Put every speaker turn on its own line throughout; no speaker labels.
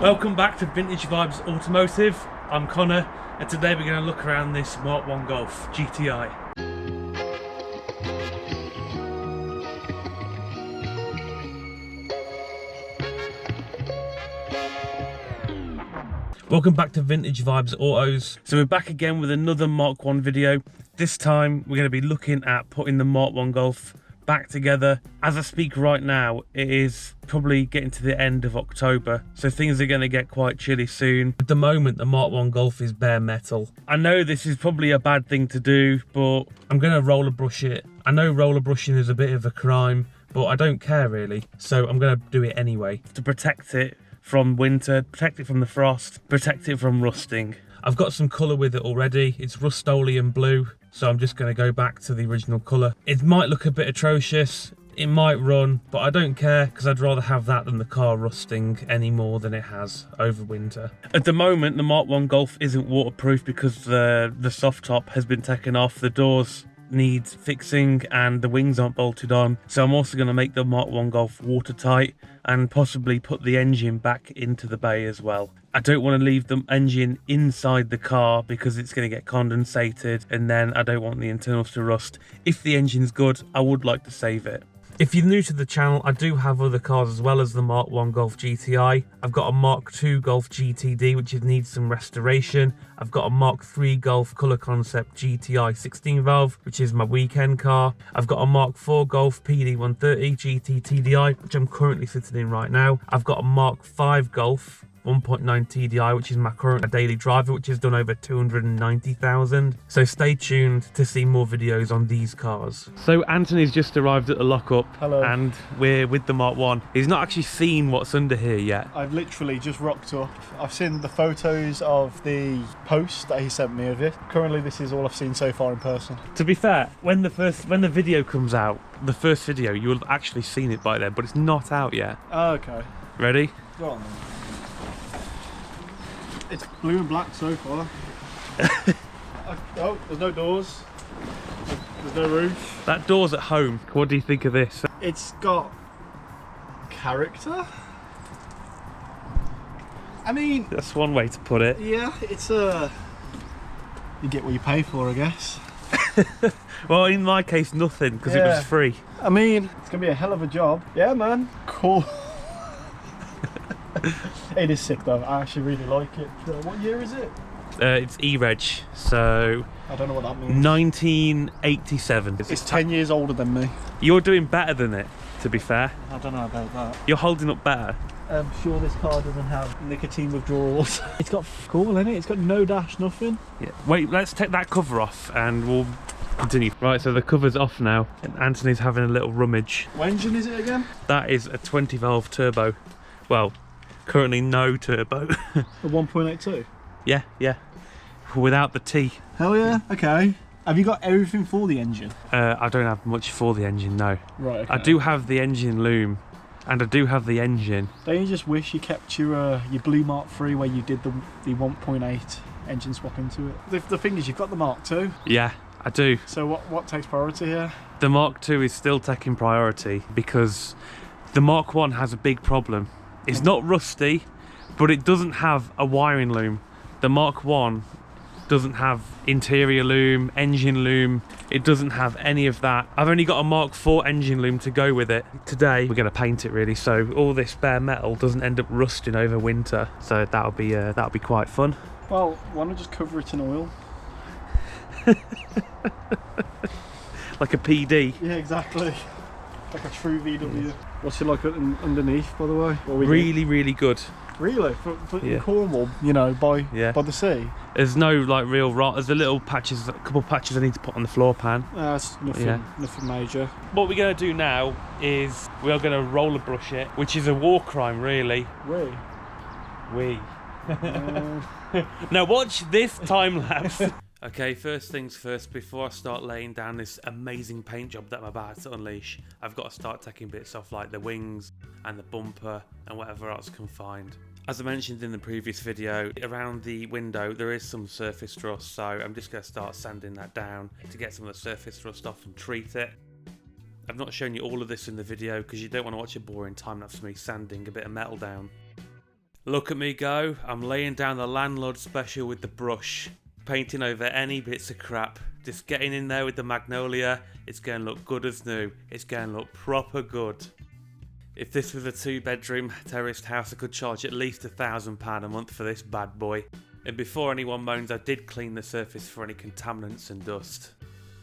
Welcome back to Vintage Vibes Automotive. I'm Connor, and today we're going to look around this Mark 1 Golf GTI. Welcome back to Vintage Vibes Autos. So we're back again with another Mark 1 video. This time we're going to be looking at putting the Mark 1 Golf back together. As I speak right now, it is probably getting to the end of October, so things are going to get quite chilly soon. At the moment, the Mark 1 Golf is bare metal. I know this is probably a bad thing to do, but I'm going to roller brush it. I know roller brushing is a bit of a crime, but I don't care really, so I'm going to do it anyway to protect it from winter, protect it from the frost, protect it from rusting. I've got some colour with it already. It's Rust-Oleum blue, so I'm just going to go back to the original colour. It might look a bit atrocious, it might run, but I don't care because I'd rather have that than the car rusting any more than it has over winter. At the moment, the Mark 1 Golf isn't waterproof because the soft top has been taken off, the doors need fixing and the wings aren't bolted on. So I'm also going to make the Mark 1 Golf watertight and possibly put the engine back into the bay as well. I don't want to leave the engine inside the car because it's going to get condensated and then I don't want the internals to rust. If the engine's good, I would like to save it. If you're new to the channel, I do have other cars as well as the Mark 1 Golf GTI. I've got a Mark 2 Golf GTD which needs some restoration. I've got a Mark 3 Golf Colour Concept GTI 16 valve, which is my weekend car. I've got a Mark 4 Golf PD 130 GT TDI, which I'm currently sitting in right now. I've got a Mark 5 Golf 1.9 TDI, which is my current daily driver, which has done over 290,000. So stay tuned to see more videos on these cars. So Anthony's just arrived at the lockup.
Hello.
And we're with the Mark 1. He's not actually seen what's under here yet.
I've literally just rocked up. I've seen the photos of the post that he sent me of it. Currently this is all I've seen so far in person.
To be fair, when the video comes out, the first video, you'll have actually seen it by then, but it's not out yet.
Oh, okay.
Ready?
Go on then. It's blue and black so far. Oh, there's no doors. There's no roof.
That door's at home. What do you think of this?
It's got character. I mean,
That's one way to put it.
yeah, it's you get what you pay for, I guess.
Well, in my case, nothing, because it
Yeah.
was free.
I mean, it's gonna be a hell of a job. Yeah, man. Cool. It is sick though. I actually really like it. What year is it?
It's E-Reg, so
I don't know what that means.
1987.
It's 10 years older than me.
You're doing better than it, to be fair.
I don't know about that.
You're holding up better.
I'm sure this car doesn't have nicotine withdrawals. It's got cool in it. It's got no dash, nothing.
Yeah. Wait, let's take that cover off and we'll continue. Right, so the cover's off now and Anthony's having a little rummage.
What engine is it again?
That is a 20 valve turbo. Well, currently no turbo.
A 1.82?
yeah. Without the T.
Hell yeah. Okay. Have you got everything for the engine?
I don't have much for the engine, no.
Right, okay.
I do have the engine loom and I do have the engine.
Don't you just wish you kept your Blue Mark 3 where you did the 1.8 engine swap into it? The thing is, you've got the Mark 2.
Yeah, I do.
So what takes priority here?
The Mark II is still taking priority because the Mark 1 has a big problem. It's not rusty, but it doesn't have a wiring loom. The Mark 1 doesn't have interior loom, engine loom. It doesn't have any of that. I've only got a Mark 4 engine loom to go with it. Today we're going to paint it really, so all this bare metal doesn't end up rusting over winter. So that'll be quite fun.
Well, why not just cover it in oil?
Like a PD.
Yeah, exactly. Like a true VW. What's it like underneath, by the way?
Really good.
Really? For
Yeah.
Cornwall, you know, by the sea?
There's no like real rot. There's a couple patches I need to put on the floor pan.
That's nothing major.
What we're going to do now is we are going to roller brush it, which is a war crime really. We. Now watch this time lapse. Okay, first things first, before I start laying down this amazing paint job that I'm about to unleash, I've got to start taking bits off like the wings and the bumper and whatever else I can find. As I mentioned in the previous video, around the window there is some surface rust, so I'm just going to start sanding that down to get some of the surface rust off and treat it. I've not shown you all of this in the video because you don't want to watch a boring time lapse of me sanding a bit of metal down. Look at me go, I'm laying down the landlord special with the brush, painting over any bits of crap, just getting in there with the magnolia. It's going to look good as new, it's going to look proper good. If this was a 2-bedroom terraced house, I could charge at least £1,000 a month for this bad boy. And before anyone moans, I did clean the surface for any contaminants and dust.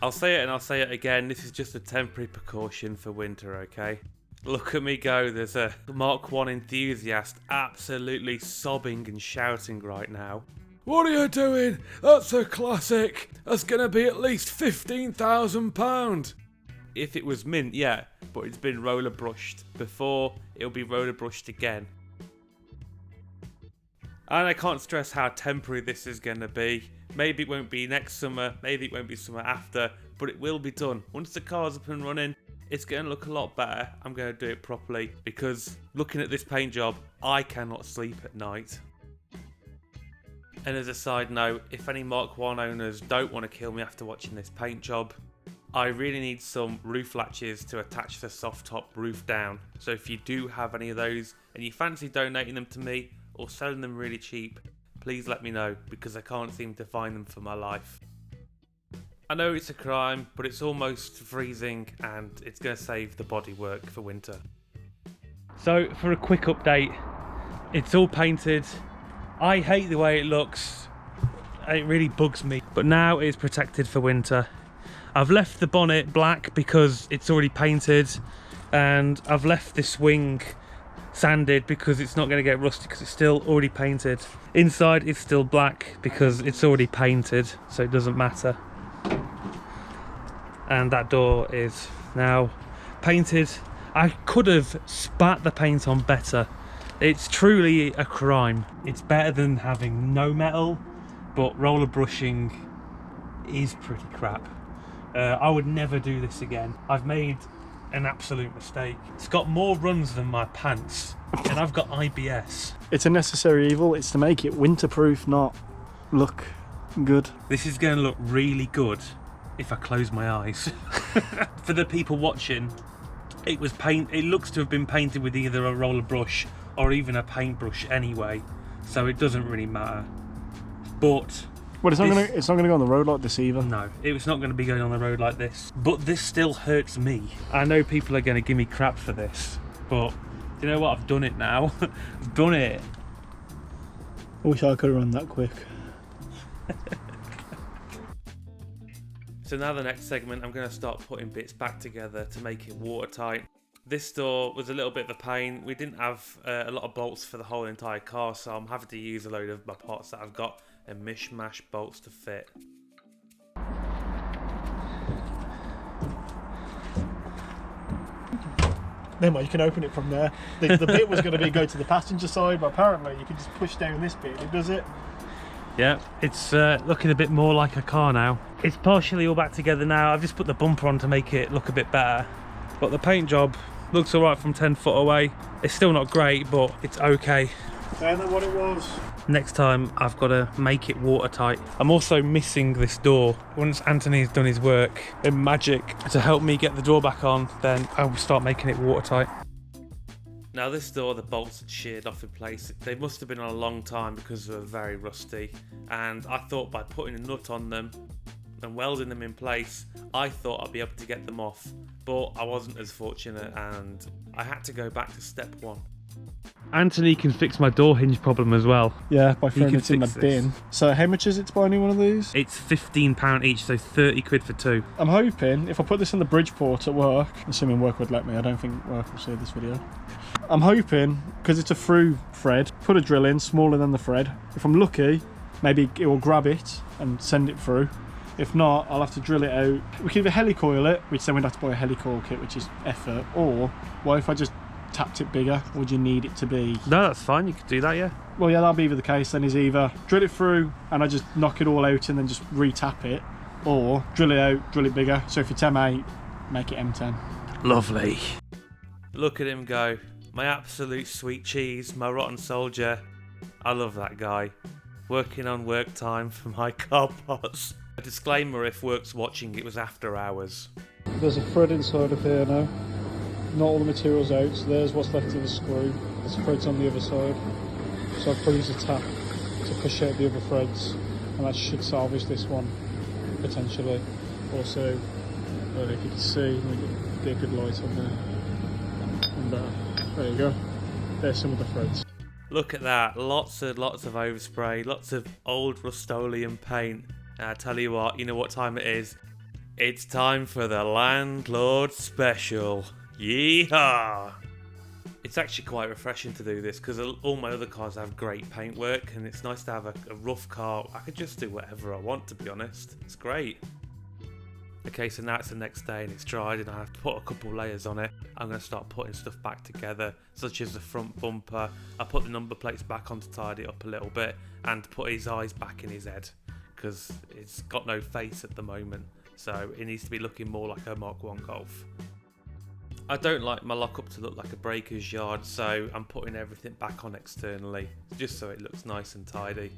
I'll say it and I'll say it again, this is just a temporary precaution for winter, okay? Look at me go, there's a Mark 1 enthusiast absolutely sobbing and shouting right now. What are you doing? That's a classic. That's gonna be at least £15,000. If it was mint, yeah, but it's been roller brushed before, it'll be roller brushed again. And I can't stress how temporary this is gonna be. Maybe it won't be next summer, maybe it won't be summer after, but it will be done. Once the car's up and running, it's going to look a lot better. I'm going to do it properly because looking at this paint job, I cannot sleep at night. And as a side note, if any Mark 1 owners don't want to kill me after watching this paint job, I really need some roof latches to attach the soft top roof down. So if you do have any of those and you fancy donating them to me or selling them really cheap, please let me know because I can't seem to find them for my life. I know it's a crime, but it's almost freezing and it's going to save the bodywork for winter. So for a quick update, it's all painted. I hate the way it looks. It really bugs me. But now it's protected for winter. I've left the bonnet black because it's already painted, and I've left this wing sanded because it's not going to get rusty because it's still already painted. Inside it's still black because it's already painted, so it doesn't matter. And that door is now painted. I could have spat the paint on better. It's truly a crime. It's better than having no metal, but roller brushing is pretty crap. I would never do this again. I've made an absolute mistake. It's got more runs than my pants, and I've got IBS.
It's a necessary evil. It's to make it winterproof, not look good.
This is going to look really good if I close my eyes. For the people watching, it looks to have been painted with either a roller brush or even a paintbrush anyway, so it doesn't really matter. But
well, it's not gonna go on the road like this either.
No, it's not going to be going on the road like this. But this still hurts me. I know people are going to give me crap for this, but you know what? I've done it now. I've done it.
I wish I could have run that quick.
So now the next segment, I'm going to start putting bits back together to make it watertight. This door was a little bit of a pain. We didn't have a lot of bolts for the whole entire car, so I'm having to use a load of my parts that I've got and mishmash bolts to fit.
Never mind, you can open it from there. The bit was going to be go to the passenger side, but apparently you can just push down this bit and it does it.
Yeah, it's looking a bit more like a car now. It's partially all back together now. I've just put the bumper on to make it look a bit better. But the paint job looks alright from 10 foot away. It's still not great, but it's okay.
Better than what it was.
Next time I've got to make it watertight. I'm also missing this door. Once Anthony's done his work in magic to help me get the door back on, then I will start making it watertight. Now this door, the bolts had sheared off in place. They must have been on a long time because they were very rusty, and I thought by putting a nut on them and welding them in place, I thought I'd be able to get them off, but I wasn't as fortunate and I had to go back to step one. Anthony can fix my door hinge problem as well.
Yeah, by throwing it in the bin. So how much is it to buy any one of these?
It's £15 each, so 30 quid for two.
I'm hoping if I put this in the Bridgeport at work, assuming work would let me, I don't think work will see this video. I'm hoping, because it's a through thread, put a drill in smaller than the thread. If I'm lucky, maybe it will grab it and send it through. If not, I'll have to drill it out. We can either helicoil it, which then we'd have to buy a helicoil kit, which is effort, or what if I just tapped it bigger? Would you need it to be?
No, that's fine, you could do that, yeah.
Well, yeah, that'll be either the case, then is either drill it through and I just knock it all out and then just re-tap it, or drill it out, drill it bigger. So if it's M8, make it M10.
Lovely. Look at him go. My absolute sweet cheese, my rotten soldier. I love that guy. Working on work time for my car parts. A disclaimer, if work's watching, it was after hours.
There's a thread inside of here now. Not all the material's out, so there's what's left of the screw. There's threads on the other side. So I'll probably use a tap to push out the other threads, and that should salvage this one potentially. Also, I don't know if you can see, let me get a good light on there. And there you go. There's some of the threads.
Look at that, lots of overspray, lots of old Rust-Oleum paint. And I tell you what, you know what time it is? It's time for the Landlord Special. Yeehaw! It's actually quite refreshing to do this because all my other cars have great paintwork, and it's nice to have a rough car. I could just do whatever I want, to be honest. It's great. Okay, so now it's the next day and it's dried and I have to put a couple layers on it. I'm going to start putting stuff back together, such as the front bumper. I put the number plates back on to tidy it up a little bit and put his eyes back in his head because it's got no face at the moment. So it needs to be looking more like a Mark 1 Golf. I don't like my lockup to look like a breaker's yard, so I'm putting everything back on externally, just so it looks nice and tidy.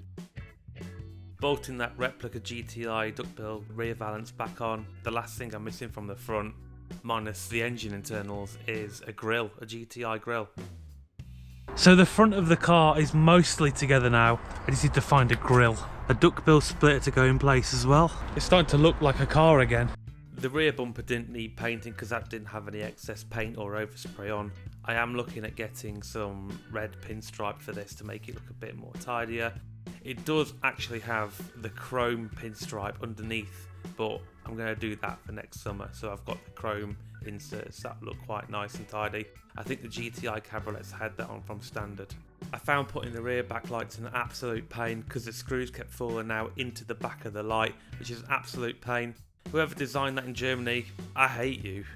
Bolting that replica GTI duckbill rear valance back on. The last thing I'm missing from the front, minus the engine internals, is a grille, a GTI grille. So the front of the car is mostly together now. I just need to find a grille. A duckbill splitter to go in place as well. It's starting to look like a car again. The rear bumper didn't need painting because that didn't have any excess paint or overspray on. I am looking at getting some red pinstripe for this to make it look a bit more tidier. It does actually have the chrome pinstripe underneath, but I'm going to do that for next summer. So I've got the chrome inserts that look quite nice and tidy. I think the GTI cabriolets had that on from standard. I found putting the rear backlights an absolute pain because the screws kept falling out into the back of the light, which is an absolute pain. Whoever designed that in Germany, I hate you.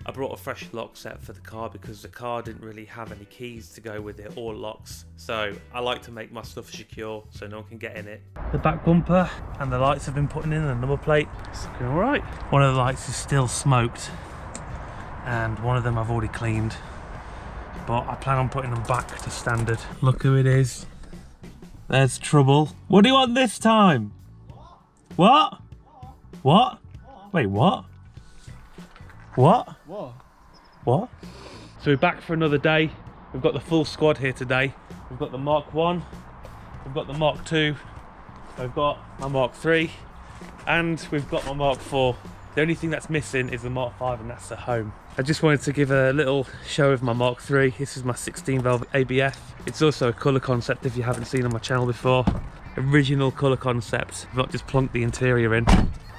I brought a fresh lock set for the car because the car didn't really have any keys to go with it or locks, so I like to make my stuff secure so no one can get in it. The back bumper and the lights have been put in the number plate. It's looking alright. One of the lights is still smoked and one of them I've already cleaned, but I plan on putting them back to standard. Look who it is. There's trouble. What do you want this time? What? What? Wait, what? What?
What?
What? So we're back for another day. We've got the full squad here today. We've got the Mark 1, we've got the Mark 2, we've got my Mark 3, and we've got my Mark 4. The only thing that's missing is the Mark 5, and that's at home. I just wanted to give a little show of my Mark 3. This is my 16 valve ABF. It's also a colour concept if you haven't seen on my channel before. Original colour concept. I've not just plunked the interior in.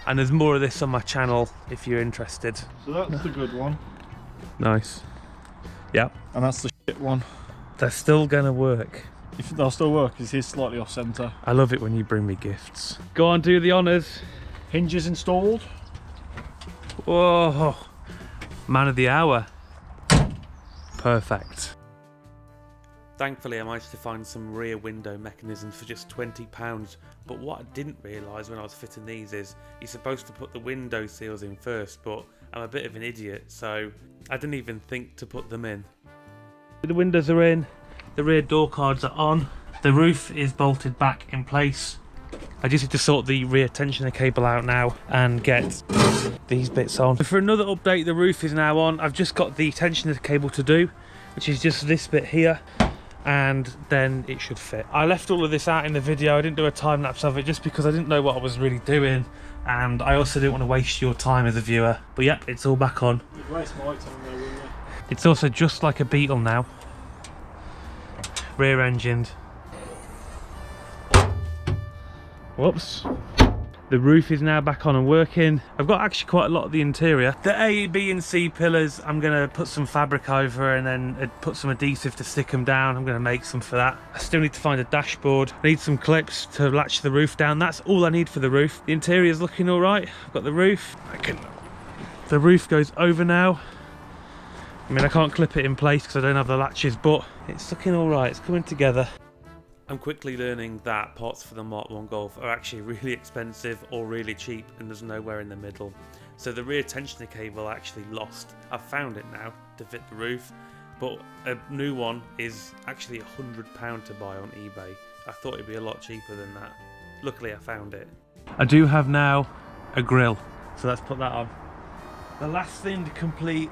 And there's more of this on my channel if you're interested.
So that's the good one.
Nice. Yeah.
And that's the shit one.
They're still gonna work.
If they'll still work, because he's slightly off centre.
I love it when you bring me gifts. Go on, do the honours.
Hinges installed.
Whoa. Man of the hour. Perfect. Thankfully I managed to find some rear window mechanisms for just £20, but what I didn't realise when I was fitting these is you're supposed to put the window seals in first, but I'm a bit of an idiot, so I didn't even think to put them in. The windows are in, the rear door cards are on, the roof is bolted back in place. I just need to sort the rear tensioner cable out now and get these bits on. For another update, the roof is now on. I've just got the tensioner cable to do, which is just this bit here, and then it should fit. I left all of this out in the video. I didn't do a time lapse of it just because I didn't know what I was really doing, and I also didn't want to waste your time as a viewer. But yep, it's all back on.
You'd waste my time though, wouldn't you?
It's also just like a Beetle now. Rear engined. Whoops. The roof is now back on and working. I've got actually quite a lot of the interior. The A, B and C pillars, I'm gonna put some fabric over and then put some adhesive to stick them down. I'm gonna make some for that. I still need to find a dashboard. I need some clips to latch the roof down. That's all I need for the roof. The interior is looking all right. I've got the roof. The roof goes over now. I mean, I can't clip it in place because I don't have the latches, but it's looking all right. It's coming together. I'm quickly learning that parts for the Mark 1 Golf are actually really expensive or really cheap, and there's nowhere in the middle. So the rear tensioner cable I actually lost. I've found it now to fit the roof, but a new one is actually £100 to buy on eBay. I thought it'd be a lot cheaper than that. Luckily I found it. I do have now a grille, so let's put that on. The last thing to complete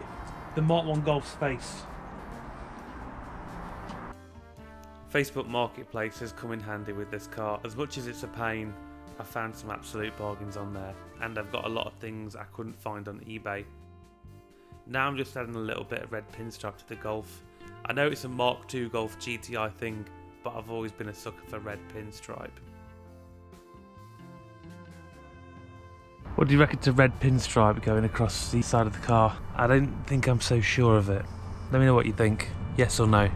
the Mark 1 Golf space. Facebook Marketplace has come in handy with this car. As much as it's a pain, I found some absolute bargains on there, and I've got a lot of things I couldn't find on eBay. Now I'm just adding a little bit of red pinstripe to the Golf. I know it's a Mark II Golf GTI thing, but I've always been a sucker for red pinstripe. What do you reckon to red pinstripe going across the side of the car? I don't think I'm so sure of it. Let me know what you think, yes or no.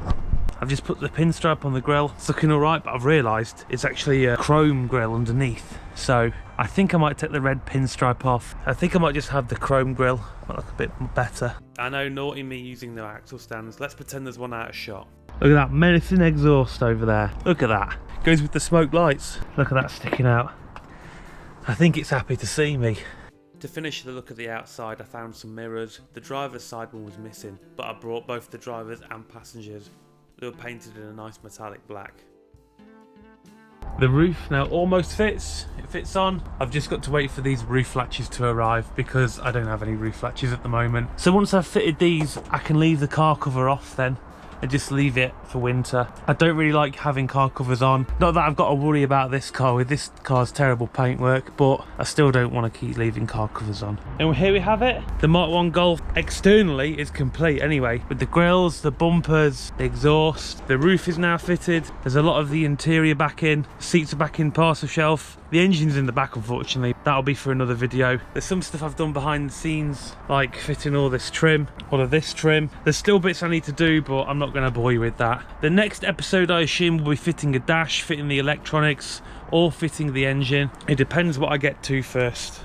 I've just put the pinstripe on the grille. It's looking alright, but I've realised it's actually a chrome grille underneath. So I think I might take the red pinstripe off. I think I might just have the chrome grille. Might look a bit better. I know, naughty me using no axle stands. Let's pretend there's one out of shot. Look at that menacing exhaust over there. Look at that. Goes with the smoke lights. Look at that sticking out. I think it's happy to see me. To finish the look of the outside, I found some mirrors. The driver's side one was missing, but I brought both the drivers and passengers. They were painted in a nice metallic black. The roof now almost fits. It fits on. I've just got to wait for these roof latches to arrive because I don't have any roof latches at the moment. So once I've fitted these, I can leave the car cover off then and just leave it for winter. I don't really like having car covers on. Not that I've got to worry about this car with this car's terrible paintwork, but I still don't want to keep leaving car covers on. And here we have it. The Mark 1 Golf externally is complete anyway, with the grills, the bumpers, the exhaust. The roof is now fitted. There's a lot of the interior back in. The seats are back in parcel shelf. The engine's in the back, unfortunately. That'll be for another video. There's some stuff I've done behind the scenes, like fitting all this trim, all of this trim. There's still bits I need to do, but I'm not going to bore you with that. The next episode, I assume, will be fitting a dash, fitting the electronics, or fitting the engine. It depends what I get to first.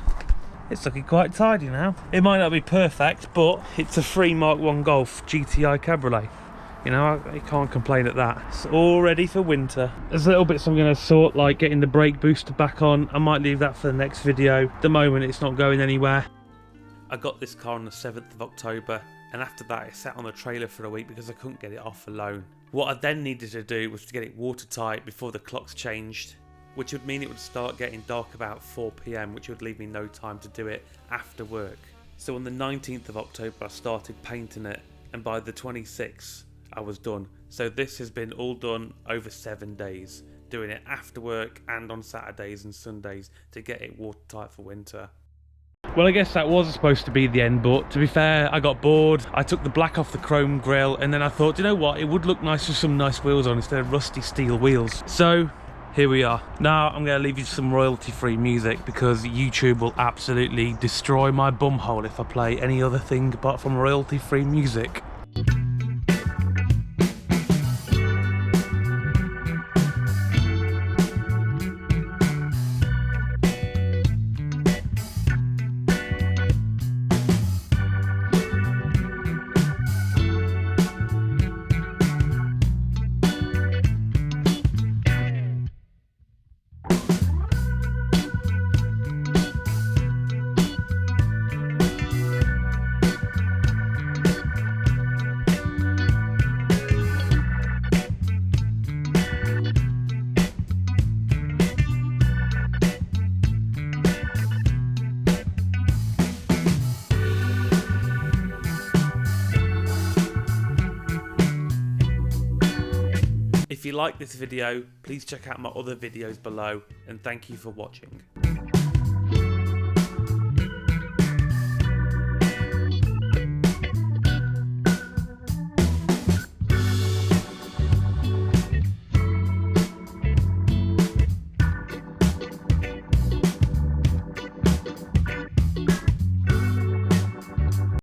It's looking quite tidy now. It might not be perfect, but it's a free Mark 1 Golf GTI Cabriolet. You know, I can't complain at that. It's all ready for winter. There's little bits I'm going to sort, like getting the brake booster back on. I might leave that for the next video. At the moment, it's not going anywhere. I got this car on the 7th of October, and after that, it sat on the trailer for a week because I couldn't get it off alone. What I then needed to do was to get it watertight before the clocks changed, which would mean it would start getting dark about 4 PM, which would leave me no time to do it after work. So on the 19th of October, I started painting it, and by the 26th, I was done. So this has been all done over 7 days, doing it after work and on Saturdays and Sundays to get it watertight for winter. Well, I guess that was supposed to be the end, but to be fair, I got bored. I took the black off the chrome grille, and then I thought, you know what, it would look nice with some nice wheels on instead of rusty steel wheels. So here we are. Now I'm going to leave you some royalty-free music because YouTube will absolutely destroy my bumhole if I play any other thing apart from royalty-free music. If you like this video, please check out my other videos below, and thank you for watching.